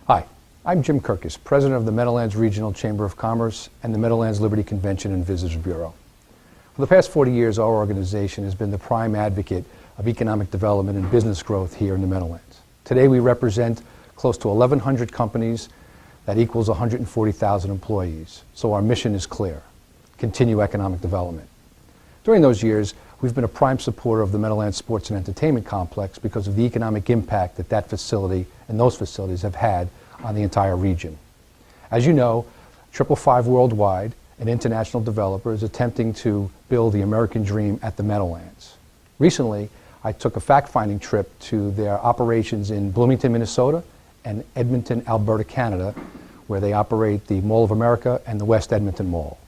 Hi, I'm Jim Kirkus, President of the Meadowlands Regional Chamber of Commerce and the Meadowlands Liberty Convention and Visitors Bureau. For the past 40 years, our organization has been the prime advocate of economic development and business growth here in the Meadowlands. Today we represent close to 1,100 companies that equals 140,000 employees. So our mission is clear: continue economic development. During those years, we've been a prime supporter of the Meadowlands Sports and Entertainment Complex because of the economic impact that that facility and those facilities have had on the entire region. As you know, 555 Worldwide, an international developer, is attempting to build the American dream at the Meadowlands. Recently, I took a fact-finding trip to their operations in Bloomington, Minnesota, and Edmonton, Alberta, Canada, where they operate the Mall of America and the West Edmonton Mall.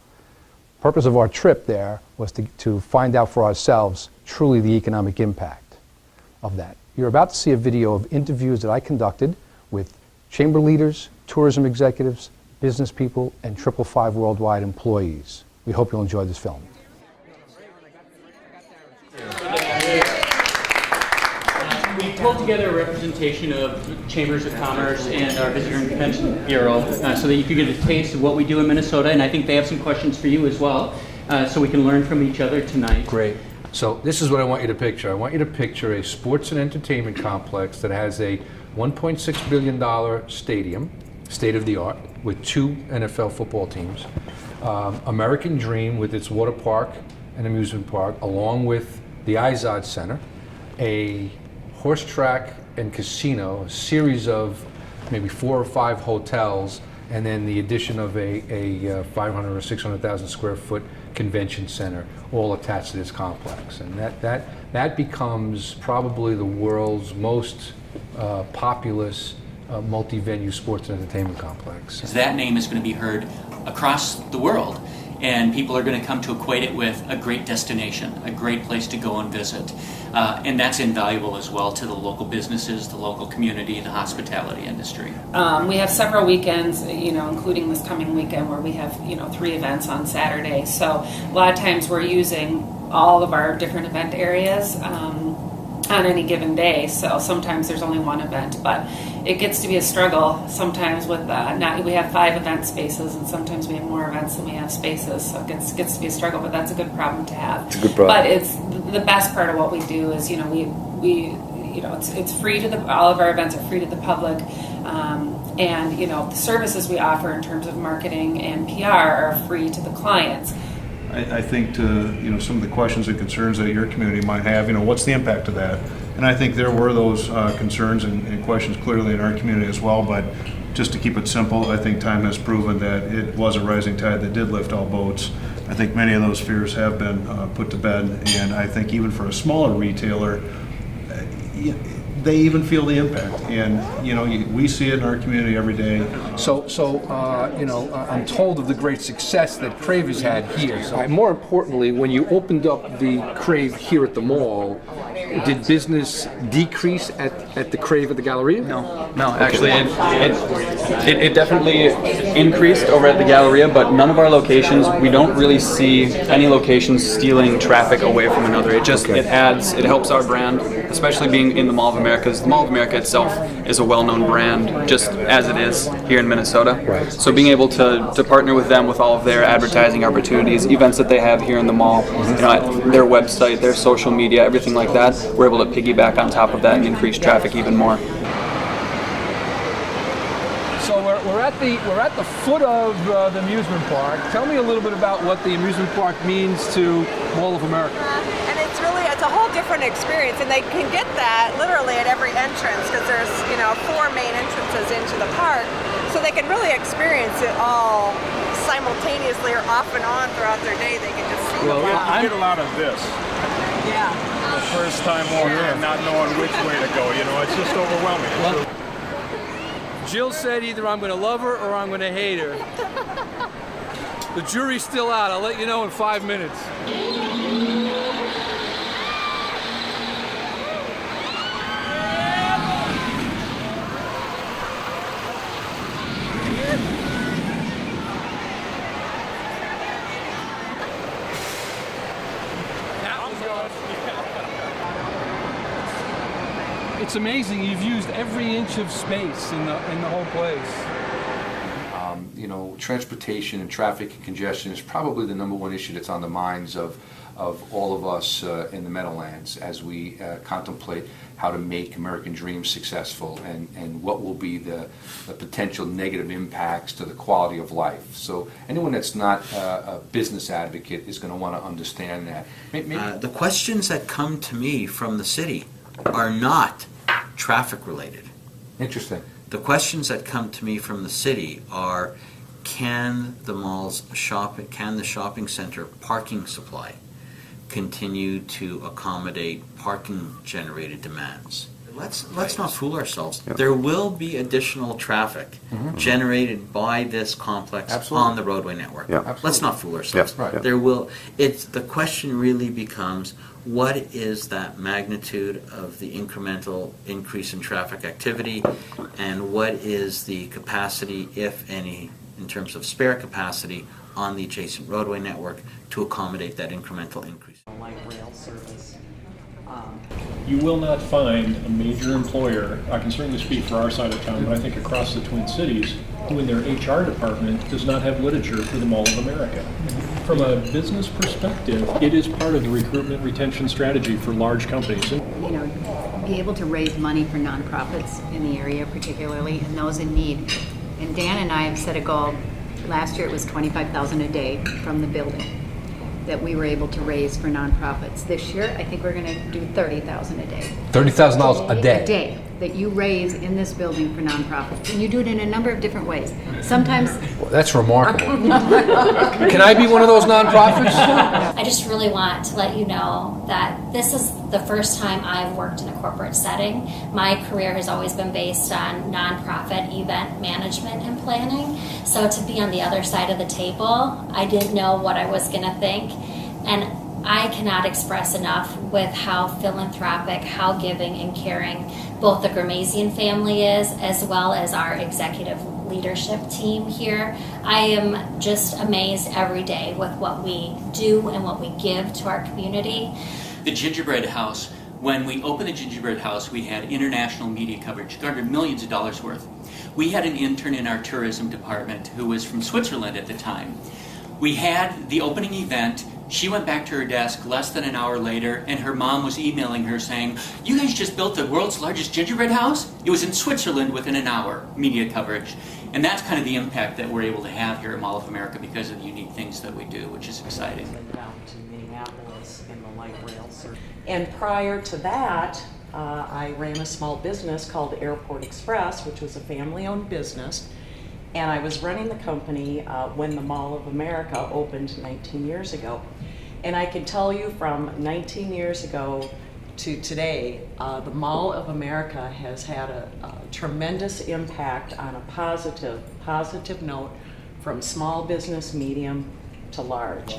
The purpose of our trip there was to find out for ourselves truly the economic impact of that. You're about to see a video of interviews that I conducted with chamber leaders, tourism executives, business people, and 555 Worldwide employees. We hope you'll enjoy this film. We pulled together a representation of Chambers of Commerce and our Visitor and Convention Bureau so that you could get a taste of what we do in Minnesota, and I think they have some questions for you as well, so we can learn from each other tonight. Great. So this is what I want you to picture. I want you to picture a sports and entertainment complex that has a $1.6 billion stadium, state-of-the-art, with 2 NFL football teams, American Dream with its water park and amusement park, along with the Izod Center, a horse track and casino, a series of maybe 4 or 5 hotels, and then the addition of a 500 or 600,000 square foot convention center, all attached to this complex. And that becomes probably the world's most populous multi-venue sports and entertainment complex. That name is going to be heard across the world, and people are going to come to equate it with a great destination, a great place to go and visit. And that's invaluable as well to the local businesses, the local community, the hospitality industry. We have several weekends, including this coming weekend where we have, 3 events on Saturday. So a lot of times we're using all of our different event areas on any given day. So sometimes there's only one event, but it gets to be a struggle sometimes with we have 5 event spaces, and sometimes we have more events than we have spaces, so it gets to be a struggle, but that's a good problem to have. It's a good problem. But it's the best part of what we do is it's free to all of our events are free to the public, and the services we offer in terms of marketing and PR are free to the clients. I think to some of the questions and concerns that your community might have, what's the impact of that? And I think there were those concerns and questions clearly in our community as well, but just to keep it simple, I think time has proven that it was a rising tide that did lift all boats. I think many of those fears have been put to bed, and I think even for a smaller retailer, they even feel the impact, and we see it in our community every day. I'm told of the great success that Crave has had here. So, more importantly, when you opened up the Crave here at the mall, did business decrease at the Crave at the Galleria? No. Actually, it definitely increased over at the Galleria, but none of our locations, we don't really see any locations stealing traffic away from another. It helps our brand, especially being in the Mall of America. Because the Mall of America itself is a well-known brand, just as it is here in Minnesota. Right. So being able to partner with them with all of their advertising opportunities, events that they have here in the mall, their website, their social media, everything like that, we're able to piggyback on top of that and increase traffic even more. So we're at the foot of the amusement park. Tell me a little bit about what the amusement park means to Mall of America. And it's a whole different experience, and they can get that literally at every entrance because there's 4 main entrances into the park, so they can really experience it all simultaneously or off and on throughout their day. They can just see. Well, I get a lot of this. Yeah. The first time walking and not knowing which way to go, it's just overwhelming. Jill said either I'm going to love her or I'm going to hate her. The jury's still out. I'll let you know in 5 minutes. it's amazing. You've used every inch of space in the whole place. You know, transportation and traffic and congestion is probably the number one issue that's on the minds of all of us in the Meadowlands as we contemplate how to make American Dream successful and what will be the potential negative impacts to the quality of life. So anyone that's not a business advocate is going to want to understand that. The questions that come to me from the city are not traffic related. Interesting. The questions that come to me from the city are, can the shopping center parking supply continue to accommodate parking generated demands? Let's not fool ourselves. Yep. There will be additional traffic generated by this complex on the roadway network. Yep. Let's not fool ourselves. Yep. Right. There will. The question really becomes, what is that magnitude of the incremental increase in traffic activity, and what is the capacity, if any, in terms of spare capacity on the adjacent roadway network to accommodate that incremental increase? Light rail service. You will not find a major employer, I can certainly speak for our side of town, but I think across the Twin Cities, who in their HR department does not have literature for the Mall of America. From a business perspective, it is part of the recruitment retention strategy for large companies. You know, be able to raise money for nonprofits in the area particularly, and those in need. And Dan and I have set a goal. Last year it was $25,000 a day from the building that we were able to raise for nonprofits. This year, I think we're going to do $30,000 a day. $30,000 a day? A day that you raise in this building for nonprofits. And you do it in a number of different ways. Sometimes... Well, that's remarkable. Can I be one of those nonprofits? I just really want to let you know that this is the first time I've worked in a corporate setting. My career has always been based on nonprofit event management and planning. So to be on the other side of the table, I didn't know what I was going to think. And I cannot express enough with how philanthropic, how giving and caring both the Gramasian family is, as well as our executive leadership team here. I am just amazed every day with what we do and what we give to our community. The Gingerbread House, when we opened the Gingerbread House, we had international media coverage, garnered millions of dollars worth. We had an intern in our tourism department who was from Switzerland at the time. We had the opening event. She went back to her desk less than an hour later, and her mom was emailing her saying, "You guys just built the world's largest gingerbread house?" It was in Switzerland within an hour, media coverage. And that's kind of the impact that we're able to have here at Mall of America because of the unique things that we do, which is exciting. Down to Minneapolis in the light rail service. And prior to that, I ran a small business called Airport Express, which was a family-owned business. And I was running the company when the Mall of America opened 19 years ago. And I can tell you from 19 years ago to today, the Mall of America has had a tremendous impact on a positive note from small business, medium to large.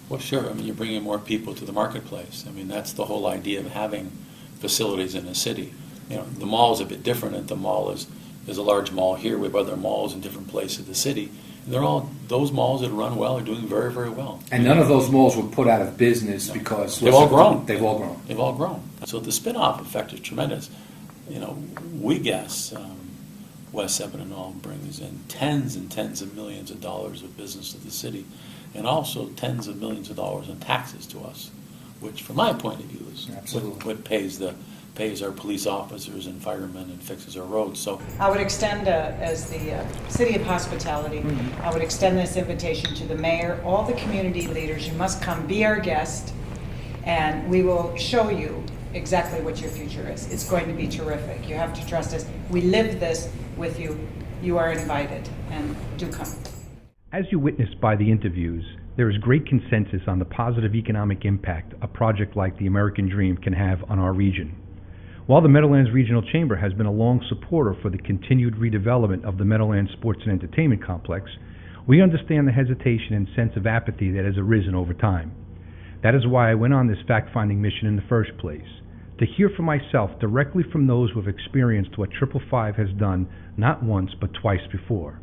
Well, sure. I mean, you're bringing more people to the marketplace. I mean, that's the whole idea of having facilities in a city. You know, the mall is a bit different. And the mall is there's a large mall here. We have other malls in different places of the city. And they're all, those malls that run well are doing very, very well. And none of those malls were put out of business because... They've all grown. They've all grown. They've all grown. So the spin-off effect is tremendous. You know, we guess West Seminole brings in tens and tens of millions of dollars of business to the city, and also tens of millions of dollars in taxes to us, which, from my point of view, is what pays our police officers and firemen and fixes our roads. So I would extend, as the City of Hospitality, I would extend this invitation to the mayor, all the community leaders. You must come be our guest, and we will show you exactly what your future is. It's going to be terrific. You have to trust us. We live this with you. You are invited, and do come. As you witnessed by the interviews, there is great consensus on the positive economic impact a project like the American Dream can have on our region. While the Meadowlands Regional Chamber has been a long supporter for the continued redevelopment of the Meadowlands Sports and Entertainment Complex, we understand the hesitation and sense of apathy that has arisen over time. That is why I went on this fact-finding mission in the first place, to hear for myself directly from those who have experienced what 555 has done not once but twice before.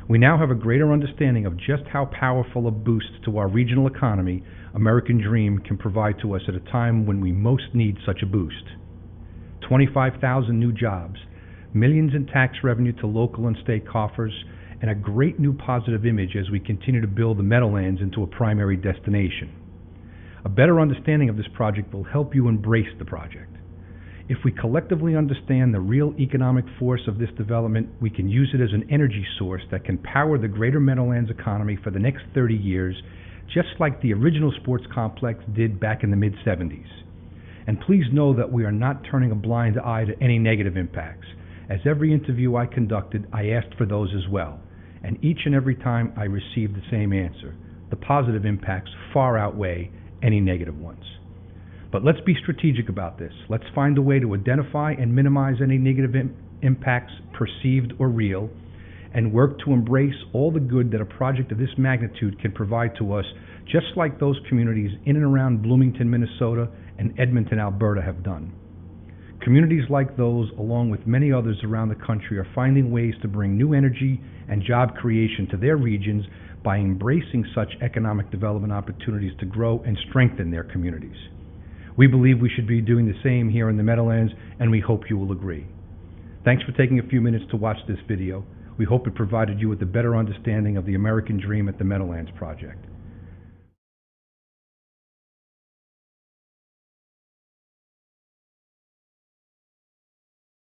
We now have a greater understanding of just how powerful a boost to our regional economy American Dream can provide to us at a time when we most need such a boost. 25,000 new jobs, millions in tax revenue to local and state coffers, and a great new positive image as we continue to build the Meadowlands into a primary destination. A better understanding of this project will help you embrace the project. If we collectively understand the real economic force of this development, we can use it as an energy source that can power the greater Meadowlands economy for the next 30 years, just like the original sports complex did back in the mid-70s. And please know that we are not turning a blind eye to any negative impacts. As every interview I conducted, I asked for those as well. And each and every time I received the same answer. The positive impacts far outweigh any negative ones. But let's be strategic about this. Let's find a way to identify and minimize any negative impacts, perceived or real, and work to embrace all the good that a project of this magnitude can provide to us, just like those communities in and around Bloomington, Minnesota, and Edmonton, Alberta have done. Communities like those, along with many others around the country, are finding ways to bring new energy and job creation to their regions by embracing such economic development opportunities to grow and strengthen their communities. We believe we should be doing the same here in the Meadowlands, and we hope you will agree. Thanks for taking a few minutes to watch this video. We hope it provided you with a better understanding of the American dream at the Meadowlands Project.